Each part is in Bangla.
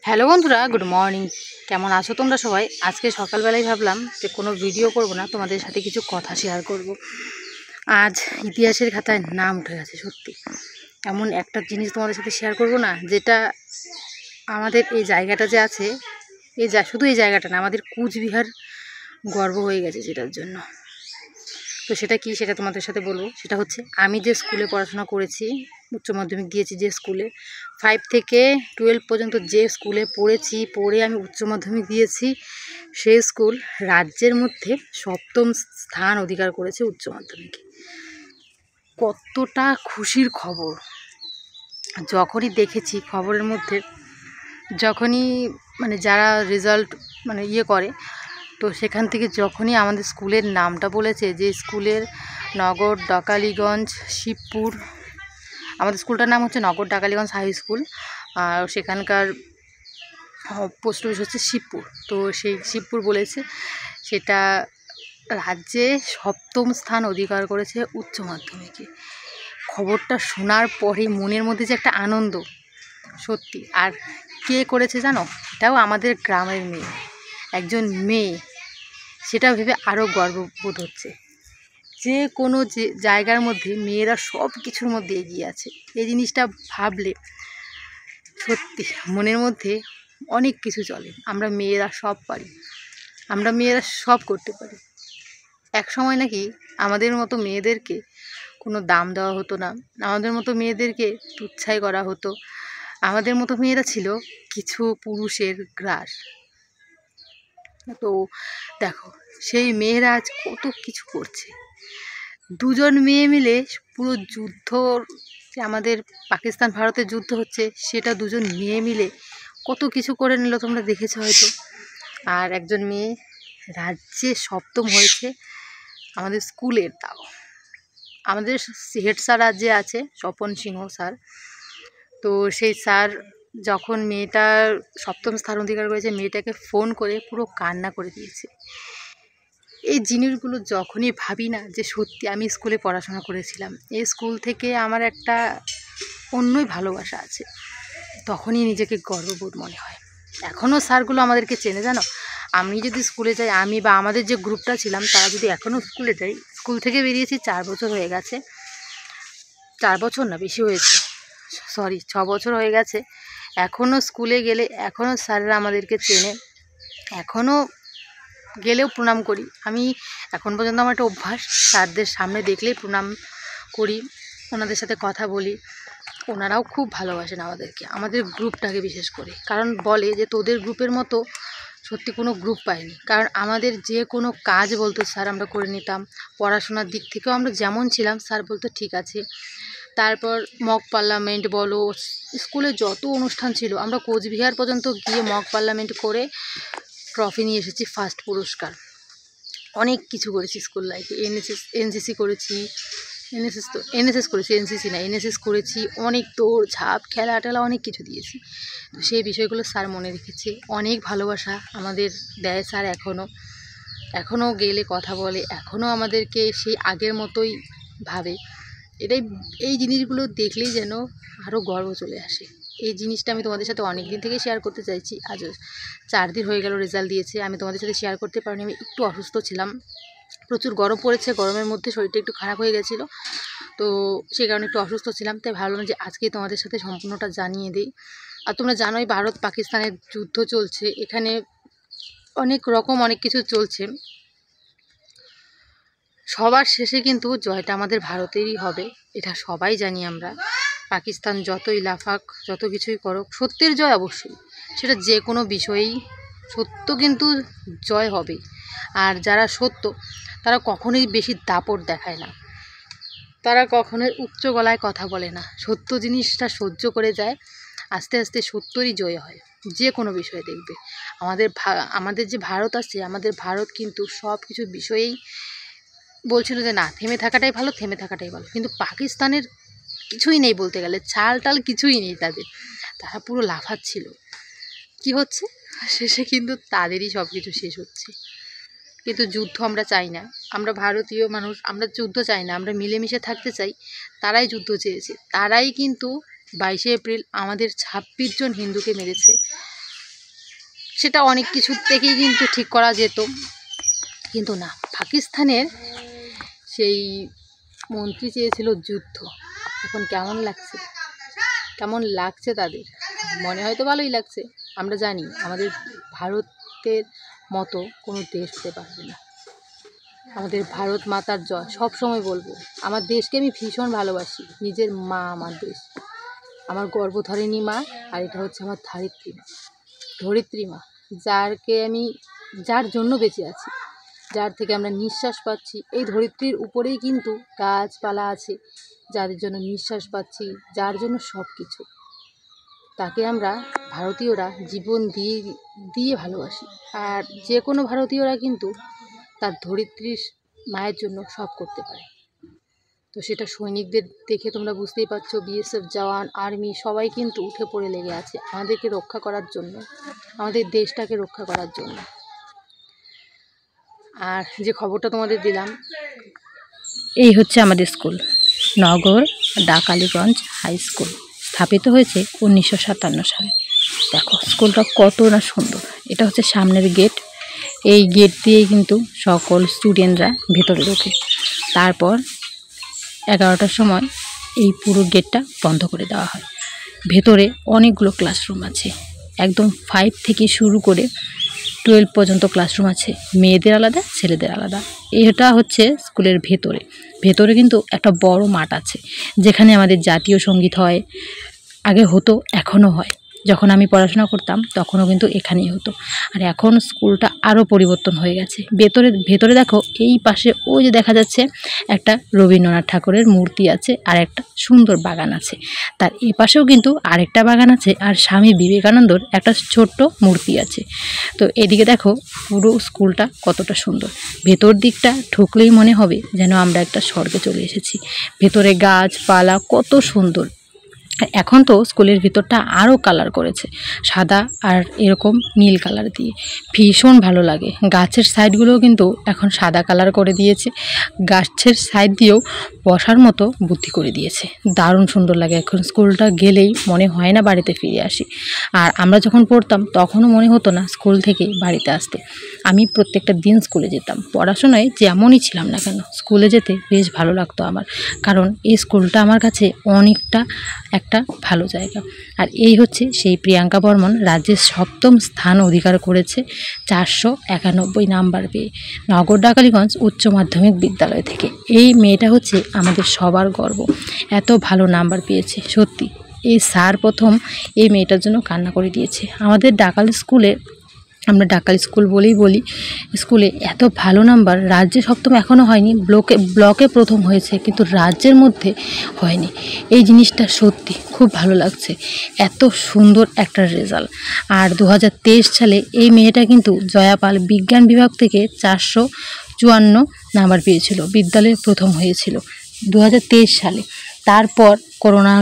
হ্যালো বন্ধুরা, গুড মর্নিং। কেমন আছো তোমরা সবাই? আজকে সকালবেলায় ভাবলাম যে কোনো ভিডিও করব না, তোমাদের সাথে কিছু কথা শেয়ার করব। আজ ইতিহাসের খাতায় নাম উঠে গেছে। সত্যি এমন একটা জিনিস তোমাদের সাথে শেয়ার করব না, যেটা আমাদের এই জায়গাটা যে আছে, শুধু এই জায়গাটা না, আমাদের কুচবিহার গর্ব হয়ে গেছে যেটার জন্য। তো সেটা কি, সেটা তোমাদের সাথে বলবো। সেটা হচ্ছে আমি যে স্কুলে পড়াশোনা করেছি, উচ্চ মাধ্যমিক দিয়েছি যে স্কুলে, 5 থেকে 12 পর্যন্ত যে স্কুলে পড়ে আমি উচ্চ মাধ্যমিক দিয়েছি, সেই স্কুল রাজ্যের মধ্যে 7ম স্থান অধিকার করেছে উচ্চ মাধ্যমিকে। কতটা খুশির খবর! যখনই দেখেছি খবরের মধ্যে, যখনই যারা রেজাল্ট করে, তো সেখান থেকে যখনই আমাদের স্কুলের নামটা বলেছে, যে স্কুলের নগর ডাকালিগঞ্জ শিবপুর, আমাদের স্কুলটার নাম হচ্ছে নগর ডাকালিগঞ্জ হাই স্কুল, আর সেখানকার পোস্ট অফিস হচ্ছে শিবপুর। তো সেই শিবপুর বলেছে সেটা রাজ্যে 7ম স্থান অধিকার করেছে উচ্চ মাধ্যমিকে। খবরটা শোনার পরে মনের মধ্যে যে একটা আনন্দ, সত্যি। আর কে করেছে জানো? এটাও আমাদের গ্রামের মেয়ে, একজন মেয়ে। সেটা ভেবে আরও গর্ববোধ হচ্ছে। যে কোনো জায়গার মধ্যে মেয়েরা সব কিছুর মধ্যে এগিয়ে আছে, এই জিনিসটা ভাবলে সত্যি মনের মধ্যে অনেক কিছু চলে। আমরা মেয়েরা সব পারি, আমরা মেয়েরা সব করতে পারি। এক সময় নাকি আমাদের মতো মেয়েদেরকে কোনো দাম দেওয়া হতো না, আমাদের মতো মেয়েদেরকে তুচ্ছাই করা হতো। আমাদের মতো মেয়েরা ছিল কিছু পুরুষের গ্রাস। তো দেখো, সেই মেয়েরা আজ কত কিছু করছে। দুজন মেয়ে মিলে পুরো যুদ্ধ, যে আমাদের পাকিস্তান ভারতের যুদ্ধ হচ্ছে, সেটা দুজন মেয়ে মিলে কত কিছু করে নিল, তোমরা দেখেছো হয়তো। আর একজন মেয়ে রাজ্যে 7ম হয়েছে আমাদের স্কুলের। তাও আমাদের হেড স্যার যে আছে, স্বপন সিংহ স্যার, তো সেই স্যার যখন মেয়েটার 7ম স্থান অধিকার করেছে, মেয়েটাকে ফোন করে পুরো কান্না করে দিয়েছে। এই জিনিসগুলো যখনই ভাবি না, যে সত্যি আমি স্কুলে পড়াশোনা করেছিলাম, এই স্কুল থেকে আমার একটা অন্যই ভালোবাসা আছে, তখনই নিজেকে গর্ববোধ মনে হয়। এখনও স্যারগুলো আমাদেরকে চেনে, জানো। আমি যদি স্কুলে যাই, আমি বা আমাদের যে গ্রুপটা ছিলাম, তারা যদি এখনও স্কুলে যাই, স্কুল থেকে বেরিয়েছি 4 বছর হয়ে গেছে, 4 বছর না, বেশি হয়েছে, 6 বছর হয়ে গেছে। এখনও স্কুলে গেলে এখনও স্যাররা আমাদেরকে চেনে, এখনও গেলেও প্রণাম করি। আমি এখন পর্যন্ত আমার একটা অভ্যাস, স্যারদের সামনে দেখলেই প্রণাম করি, ওনাদের সাথে কথা বলি। ওনারাও খুব ভালোবাসেন আমাদেরকে, আমাদের গ্রুপটাকে বিশেষ করে। কারণ বলে যে তোদের গ্রুপের মতো সত্যি কোনো গ্রুপ পাইনি। কারণ আমাদের যে কোনো কাজ বলতো স্যার, আমরা করে নিতাম। পড়াশোনার দিক থেকেও আমরা যেমন ছিলাম, স্যার বলতো ঠিক আছে। তারপর মক পার্লামেন্ট বলো, স্কুলে যত অনুষ্ঠান ছিল, আমরা কোচবিহার পর্যন্ত গিয়ে মক পার্লামেন্ট করে ট্রফি নিয়ে এসেছি, ফার্স্ট পুরস্কার। অনেক কিছু করেছি স্কুল লাইফে। এনসিসি করেছি, এনএসএস করেছি, এনসিসি না, এনএসএস করেছি। অনেক দৌড় ঝাঁপ, খেলা টেলা, অনেক কিছু দিয়েছি। তো সেই বিষয়গুলো স্যার মনে রেখেছে, অনেক ভালোবাসা আমাদের দেয় স্যার। এখনও গেলে কথা বলে, এখনও আমাদেরকে সেই আগের মতোই ভাবে। এই জিনিসগুলো দেখলেই যেন আরও গর্ব চলে আসে। এই জিনিসটা আমি তোমাদের সাথে অনেক দিন থেকে শেয়ার করতে চাইছি। আজও 4 দিন হয়ে গেল রেজাল্ট দিয়েছে, আমি তোমাদের সাথে শেয়ার করতে পারিনি। আমি একটু অসুস্থ ছিলাম, প্রচুর গরম পড়েছে, গরমের মধ্যে শরীরটা একটু খারাপ হয়ে গেছিলো, তো সেই কারণে একটু অসুস্থ ছিলাম। তাই ভাবলাম যে আজকেই তোমাদের সাথে সম্পূর্ণটা জানিয়ে দিই। আর তোমরা জানোই ভারত পাকিস্তানের যুদ্ধ চলছে, এখানে অনেক কিছু চলছে। সবার শেষে কিন্তু জয়টা আমাদের ভারতেরই হবে, এটা সবাই জানি আমরা। পাকিস্তান যতই লাফাক, যত কিছুই করুক, সত্যের জয় অবশ্যই, সেটা যে কোনো বিষয়েই সত্য কিন্তু জয় হবে। আর যারা সত্য, তারা কখনোই বেশি দাপট দেখায় না, তারা কখনোই উচ্চ গলায় কথা বলে না। সত্য জিনিসটা সহ্য করে যায়, আস্তে আস্তে সত্যরই জয় হয় যে কোনো বিষয়ে। দেখবে আমাদের যে ভারত আছে, আমাদের ভারত কিন্তু সব কিছু বিষয়েই বলছিল যে না, থেমে থাকাটাই ভালো, কিন্তু পাকিস্তানের কিছুই নেই বলতে গেলে, চাল টাল কিছুই নেই তাদের, তারা পুরো লাফাচ্ছিল। কি হচ্ছে শেষে? কিন্তু তাদেরই সব কিছু শেষ হচ্ছে। কিন্তু যুদ্ধ আমরা চাই না, আমরা ভারতীয় মানুষ, আমরা যুদ্ধ চাই না, আমরা মিলেমিশে থাকতে চাই। তারাই যুদ্ধ চেয়েছে, তারাই কিন্তু 22শে এপ্রিল আমাদের 26 জন হিন্দুকে মেরেছে। সেটা অনেক কিছু থেকেই কিন্তু ঠিক করা যেত, কিন্তু না, পাকিস্তানের সেই মন্ত্রী চেয়েছিল যুদ্ধ। এখন কেমন লাগছে তাদের? মনে হয়তো ভালোই লাগছে। আমরা জানি আমাদের ভারতের মতো কোনো দেশ হতে পারবে না। আমাদের ভারত মাতার জয়, সব সময় বলবো। আমার দেশকে আমি ভীষণ ভালোবাসি, নিজের মা আমার দেশ, আমার গর্ভধারিণী মা, আর এটা হচ্ছে আমার ধরিত্রী মা, যার জন্য বেঁচে আছি, যার থেকে আমরা নিঃশ্বাস পাচ্ছি। এই ধরিত্রীর উপরেই কিন্তু গাছপালা আছে, যাদের জন্য নিঃশ্বাস পাচ্ছি, যার জন্য সব কিছু। তাকে আমরা ভারতীয়রা জীবন দিয়ে ভালোবাসি। আর যে কোনো ভারতীয়রা কিন্তু তার ধরিত্রীর মায়ের জন্য সব করতে পারে। তো সেটা সৈনিকদের দেখে তোমরা বুঝতেই পারছো, বিএসএফ জওয়ান, আর্মি সবাই কিন্তু উঠে পড়ে লেগে আছে আমাদেরকে রক্ষা করার জন্য, আমাদের দেশটাকে রক্ষা করার জন্য। আর যে খবরটা তোমাদের দিলাম, এই হচ্ছে আমাদের স্কুল, নগর ডাকালিগঞ্জ হাই স্কুল। স্থাপিত হয়েছে 1957 সালে। দেখো স্কুলটা কত না সুন্দর। এটা হচ্ছে সামনের গেট। এই গেট দিয়েই কিন্তু সকল স্টুডেন্টরা ভেতরে ঢোকে। তারপর 11টার সময় এই পুরো গেটটা বন্ধ করে দেওয়া হয়। ভেতরে অনেকগুলো ক্লাসরুম আছে, একদম 5 থেকে শুরু করে 12 পর্যন্ত ক্লাসরুম আছে, মেয়েদের আলাদা ছেলেদের আলাদা। এটা হচ্ছে স্কুলের ভেতরে কিন্তু একটা বড় মাঠ আছে, যেখানে আমাদের জাতীয় সঙ্গীত হয়। আগে হতো, এখনও হয়। যখন আমি পড়াশোনা করতাম তখনও কিন্তু এখানেই হতো। আর এখন স্কুলটা আরও পরিবর্তন হয়ে গেছে। ভেতরে দেখো, এই পাশে ওই যে দেখা যাচ্ছে একটা রবীন্দ্রনাথ ঠাকুরের মূর্তি আছে, আর একটা সুন্দর বাগান আছে। তার এ পাশেও কিন্তু আরেকটা বাগান আছে, আর স্বামী বিবেকানন্দর একটা ছোট্ট মূর্তি আছে। তো এদিকে দেখো পুরো স্কুলটা কতটা সুন্দর। ভেতর দিকটা ঢুকলেই মনে হবে যেন আমরা একটা স্বর্গে চলে এসেছি। ভেতরে গাছপালা কত সুন্দর। এখন তো স্কুলের ভিতরটা আরও কালার করেছে, সাদা আর এরকম নীল কালার দিয়ে, ভীষণ ভালো লাগে। গাছের সাইডগুলোও কিন্তু এখন সাদা কালার করে দিয়েছে, গাছের সাইড দিয়েও বসার মতো বুদ্ধি করে দিয়েছে। দারুণ সুন্দর লাগে। এখন স্কুলটা গেলেই মনে হয় না বাড়িতে ফিরে আসি। আর আমরা যখন পড়তাম তখনও মনে হতো না স্কুল থেকে বাড়িতে আসতে। আমি প্রত্যেকটা দিন স্কুলে যেতাম, পড়াশোনায় যেমনই ছিলাম না কেন স্কুলে যেতে বেশ ভালো লাগতো আমার, কারণ এই স্কুলটা আমার কাছে অনেকটা একটা ভালো জায়গা। আর এই হচ্ছে সেই প্রিয়াঙ্কা বর্মন, রাজ্যের 7ম স্থান অধিকার করেছে 491 নাম্বার পেয়ে, নগর ডাকালিগঞ্জ উচ্চ মাধ্যমিক বিদ্যালয় থেকে। এই মেয়েটা হচ্ছে আমাদের সবার গর্ব, এত ভালো নাম্বার পেয়েছে। সত্যি এই স্যার প্রথম এই মেয়েটার জন্য কান্না করে দিয়েছে। আমাদের ডাকাল স্কুলে, আমরা ডাকাল স্কুল বলেই বলি, স্কুলে এত ভালো নাম্বার, রাজ্যে 7ম এখনও হয়নি, ব্লকে প্রথম হয়েছে, কিন্তু রাজ্যের মধ্যে হয়নি। এই জিনিসটা সত্যি খুব ভালো লাগছে, এত সুন্দর একটা রেজাল্ট। আর 2023 সালে এই মেয়েটা কিন্তু জয়াপাল বিজ্ঞান বিভাগ থেকে 454 নাম্বার পেয়েছিল, বিদ্যালয়ে প্রথম হয়েছিল 2023 সালে। তারপর করোনা,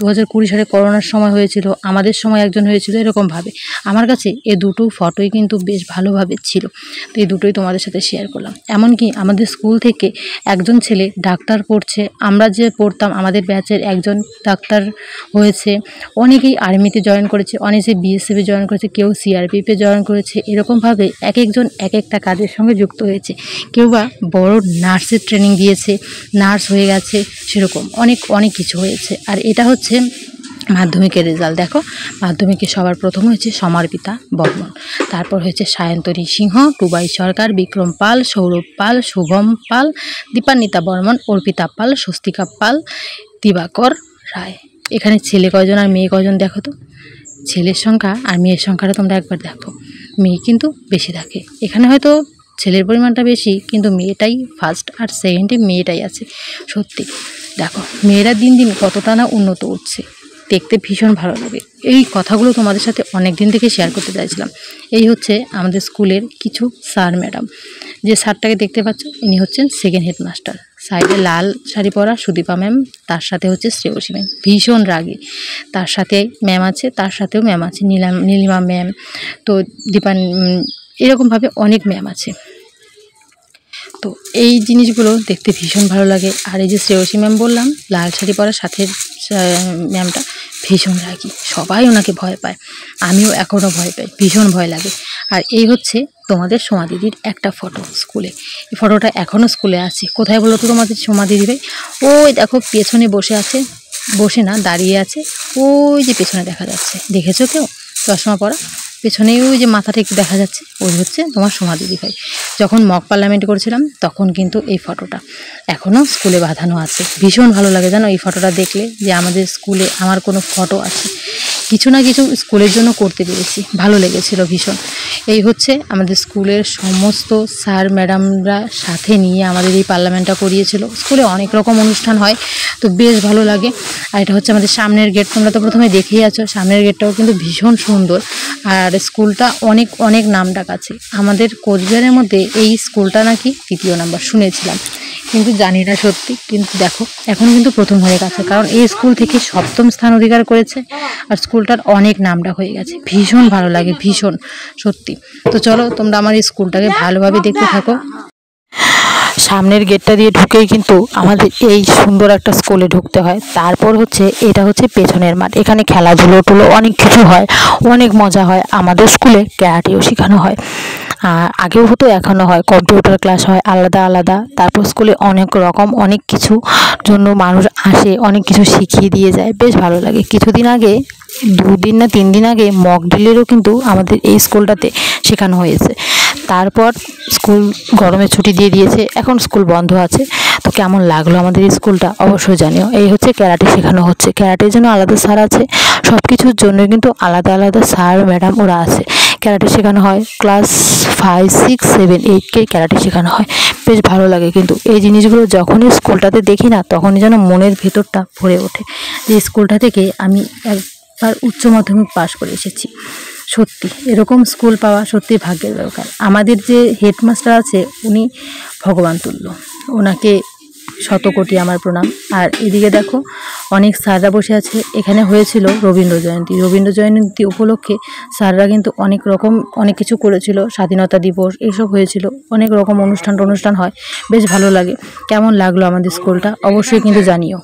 2020 সালে করোনার সময় হয়েছিল, আমাদের সময় একজন হয়েছিল, এরকমভাবে। আমার কাছে এ দুটো ফটোই কিন্তু বেশ ভালোভাবে ছিল, তো এই দুটোই তোমাদের সাথে শেয়ার করলাম। এমনকি আমাদের স্কুল থেকে একজন ছেলে ডাক্তার পড়ছে, আমরা যে পড়তাম আমাদের ব্যাচের একজন ডাক্তার হয়েছে, অনেকেই আর্মিতে জয়েন করেছে, অনেকে বিএসএফে জয়েন করেছে, কেউ সিআরপিএফে জয়েন করেছে। এরকমভাবে এক একজন এক একটা কাজের সঙ্গে যুক্ত হয়েছে। কেউ বা বড় নার্সের ট্রেনিং দিয়েছে, নার্স হয়ে গেছে, সেরকম অনেক কিছু হয়েছে। আর এটা হচ্ছে মাধ্যমিকের রেজাল্ট। দেখো মাধ্যমিকে সবার প্রথম হয়েছে সমর্পিতা বর্মন, তারপর হয়েছে সায়ন্তনী সিংহ, টুবাই সরকার, বিক্রম পাল, সৌরভ পাল, শুভম পাল, দীপান্বিতা বর্মন, অর্পিতা পাল, স্বস্তিকা পাল, দিবাকর রায়। এখানে ছেলে কয়জন আর মেয়ে কয়জন দেখো তো, ছেলের সংখ্যা আর মেয়ের সংখ্যাটা তোমরা একবার দেখো, মেয়ে কিন্তু বেশি থাকে। এখানে হয়তো ছেলের পরিমাণটা বেশি, কিন্তু মেয়েটাই ফার্স্ট আর সেকেন্ডে মেয়েটাই আছে। সত্যি দেখো মেয়েরা দিন দিন কতটা না উন্নত উঠছে, দেখতে ভীষণ ভালো লাগে। এই কথাগুলো তোমাদের সাথে অনেক দিন থেকে শেয়ার করতে চাইছিলাম। এই হচ্ছে আমাদের স্কুলের কিছু স্যার ম্যাডাম। যে স্যারটাকে দেখতে পাচ্ছ ইনি হচ্ছেন সেকেন্ড হেডমাস্টার, সাইডে লাল শাড়ি পরা সুদীপা ম্যাম, তার সাথে হচ্ছে শ্রেয়সী ম্যাম, ভীষণ রাগী। তার সাথে ম্যাম আছে, তার সাথেও ম্যাম আছে, নীলিমা ম্যাম, তো এরকমভাবে অনেক ম্যাম আছে। তো এই জিনিসগুলো দেখতে ভীষণ ভালো লাগে। আর এই যে শ্রেয়সী ম্যাম বললাম, লাল শাড়ি পরা ম্যামটা ভীষণ রাগী, সবাই ওনাকে ভয় পায়, আমিও এখনও ভয় পাই, ভীষণ ভয় লাগে। আর এই হচ্ছে তোমাদের সোমা দিদির একটা ফটো স্কুলে, এই ফটোটা এখনও স্কুলে আছে। কোথায় বলো তো তোমাদের সোমা দিদি ভাই? ওই দেখো পেছনে বসে আছে, বসে না দাঁড়িয়ে আছে, ওই যে পেছনে দেখা যাচ্ছে, দেখেছো কেউ? চশমা পরা পেছনে ওই যে মাথাটা একটু দেখা যাচ্ছে, ওই হচ্ছে তোমার সোমা দিদি ভাই। যখন মক পার্লামেন্ট করেছিলাম তখন কিন্তু এই ফটোটা এখনও স্কুলে বাঁধানো আছে। ভীষণ ভালো লাগে জানো এই ফটোটা দেখলে, যে আমাদের স্কুলে আমার কোনো ফটো আছে, কিছু না কিছু স্কুলের জন্য করতে পেরেছি, ভালো লেগেছিল ভীষণ। এই হচ্ছে আমাদের স্কুলের সমস্ত স্যার ম্যাডামরা সাথে নিয়ে আমাদের এই পার্লামেন্টটা করিয়েছিল। স্কুলে অনেক রকম অনুষ্ঠান হয়, তো বেশ ভালো লাগে। আর এটা হচ্ছে আমাদের সামনের গেট, তোমরা তো প্রথমে দেখেই আছো, সামনের গেটটাও কিন্তু ভীষণ সুন্দর। আর স্কুলটা অনেক অনেক নামডাক আছে, আমাদের কোচবিহারের মধ্যে এই স্কুলটা নাকি 3য় নাম্বার শুনেছিলাম, কিন্তু জানি না সত্যি। কিন্তু দেখো এখন কিন্তু প্রথম হয়ে গেছে, কারণ এই স্কুল থেকে 7ম স্থান অধিকার করেছে, আর স্কুলটার অনেক নামডাক হয়ে গেছে। ভীষণ ভালো লাগে, ভীষণ সত্যি। তো চলো তোমরা আমার এই স্কুলটাকে ভালোভাবে দেখতে থাকো। সামনের গেটটা দিয়ে ঢুকেই কিন্তু আমাদের এই সুন্দর একটা স্কুলে ঢুকতে হয়। তারপর হচ্ছে এটা হচ্ছে পেছনের মাঠ, এখানে খেলাধুলো টুলো অনেক কিছু হয়, অনেক মজা হয়। আমাদের স্কুলে ক্যারাটেও শেখানো হয়, আগেও হতো এখনও হয়, কম্পিউটার ক্লাস হয় আলাদা আলাদা। তারপর স্কুলে অনেক রকম অনেক কিছু জন্য মানুষ আসে, অনেক কিছু শিখিয়ে দিয়ে যায়, বেশ ভালো লাগে। কিছুদিন আগে 2 দিন না 3 দিন আগে মক ড্রিলেরও কিন্তু আমাদের এই স্কুলটাতে শেখানো হয়েছে। তারপর স্কুল গরমের ছুটি দিয়ে দিয়েছে, এখন স্কুল বন্ধ আছে। তো কেমন লাগলো আমাদের স্কুলটা অবশ্যই জানিও। এই হচ্ছে ক্যারাটে শেখানো হচ্ছে, ক্যারাটের জন্য আলাদা স্যার আছে, সব কিছুর জন্য কিন্তু আলাদা আলাদা স্যার ম্যাডাম ওরা আছে। ক্যারাটে শেখানো হয় ক্লাস 5, 6, 7, 8কে ক্যারাটে শেখানো হয়, বেশ ভালো লাগে। কিন্তু এই জিনিসগুলো যখনই স্কুলটাতে দেখি না, তখনই যেন মনের ভেতরটা ভরে ওঠে, যে স্কুলটা থেকে আমি একবার উচ্চ মাধ্যমিক পাশ করে এসেছি। সত্যি এরকম স্কুল পাওয়া সত্যি ভাগ্যের দরকার। আমাদের যে হেডমাস্টার আছে উনি ভগবান তুল্য, ওনাকে শত কোটি আমার প্রণাম। আর এদিকে দেখো অনেক স্যাররা বসে আছে, এখানে হয়েছিল রবীন্দ্র জয়ন্তী উপলক্ষে স্যাররা কিন্তু অনেক রকম অনেক কিছু করেছিল, স্বাধীনতা দিবস এইসব হয়েছিল, অনেক রকম অনুষ্ঠান হয়, বেশ ভালো লাগে। কেমন লাগলো আমাদের স্কুলটা অবশ্যই কিন্তু জানিও।